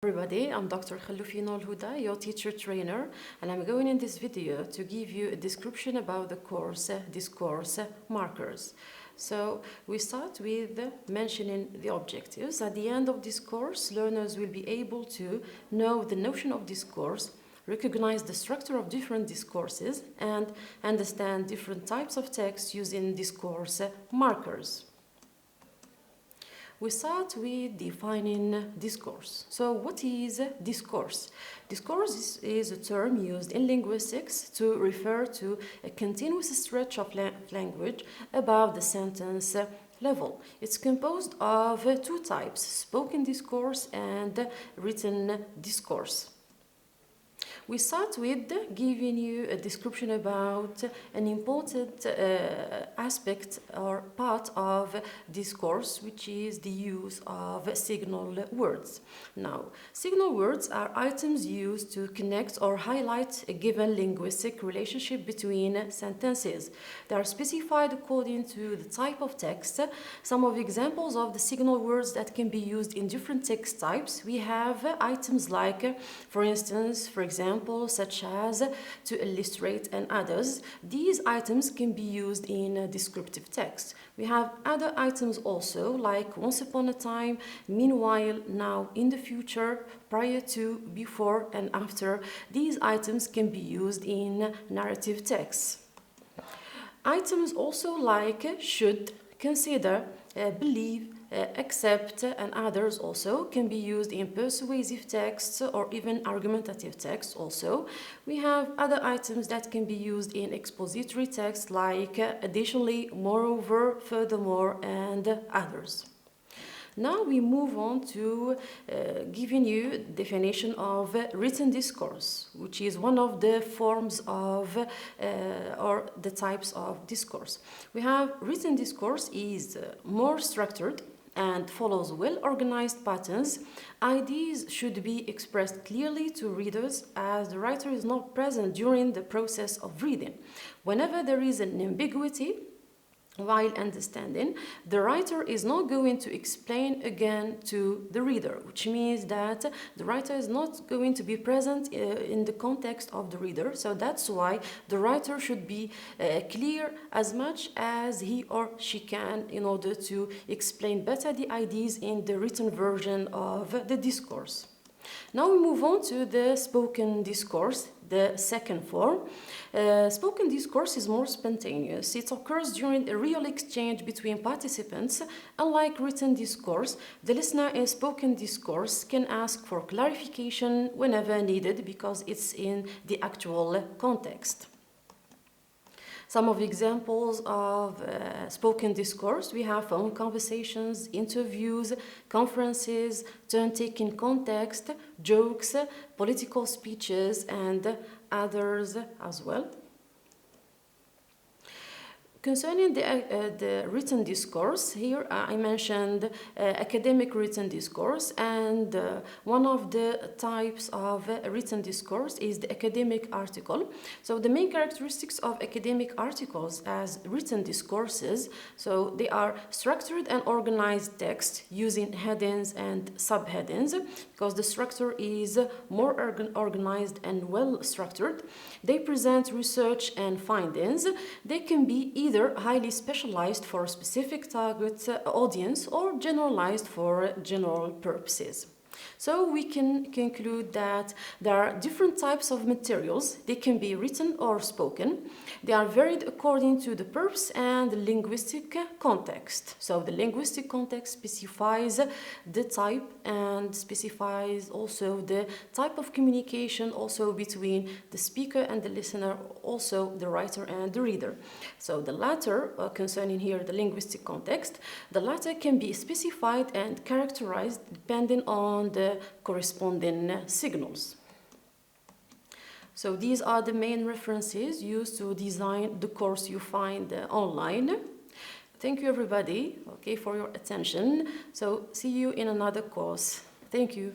Everybody, I'm Dr. Khaloufina Al-Huda, your teacher trainer, and I'm going in this video to give you a description about the course Discourse markers. So we start with mentioning the objectives. At the end of this course, learners will be able to know the notion of discourse, recognize the structure of different discourses, and understand different types of text using discourse markers. We start with defining discourse. So what is discourse? Discourse is a term used in linguistics to refer to a continuous stretch of language above the sentence level. It's composed of two types, spoken discourse and written discourse. We start with giving you a description about an important aspect or part of discourse, which is the use of signal words. Now, signal words are items used to connect or highlight a given linguistic relationship between sentences. They are specified according to the type of text. Some of the examples of the signal words that can be used in different text types, we have items like, for example, such as to illustrate and others. These items can be used in descriptive text. We have other items also like once upon a time, meanwhile, now, in the future, prior to, before, and after. These items can be used in narrative text. Items also like should, consider, believe, accept, and others also can be used in persuasive texts or even argumentative text also. We have other items that can be used in expository text like additionally, moreover, furthermore, and others. Now we move on to giving you the definition of written discourse, which is one of the forms of or the types of discourse. We have written discourse is more structured and follows well-organized patterns. Ideas should be expressed clearly to readers as the writer is not present during the process of reading. Whenever there is an ambiguity, while understanding, the writer is not going to explain again to the reader, which means that the writer is not going to be present in the context of the reader. So that's why the writer should be clear as much as he or she can in order to explain better the ideas in the written version of the discourse. Now we move on to the spoken discourse, the second form. Spoken discourse is more spontaneous. It occurs during a real exchange between participants. Unlike written discourse, the listener in spoken discourse can ask for clarification whenever needed because it's in the actual context. Some of the examples of spoken discourse, we have phone conversations, interviews, conferences, turn-taking context, jokes, political speeches, and others as well. Concerning the written discourse, here I mentioned academic written discourse, and one of the types of written discourse is the academic article. So the main characteristics of academic articles as written discourses, so they are structured and organized text using headings and subheadings, because the structure is more organized and well structured. They present research and findings. They can be either highly specialized for a specific target audience or generalized for general purposes. So we can conclude that there are different types of materials. They can be written or spoken. They are varied according to the purpose and the linguistic context. So the linguistic context specifies the type and specifies also the type of communication also between the speaker and the listener, also the writer and the reader. So the latter, concerning here the linguistic context, the latter can be specified and characterized depending on the corresponding signals. So these are the main references used to design the course you find online. Thank you everybody, for your attention. So see you in another course. Thank you.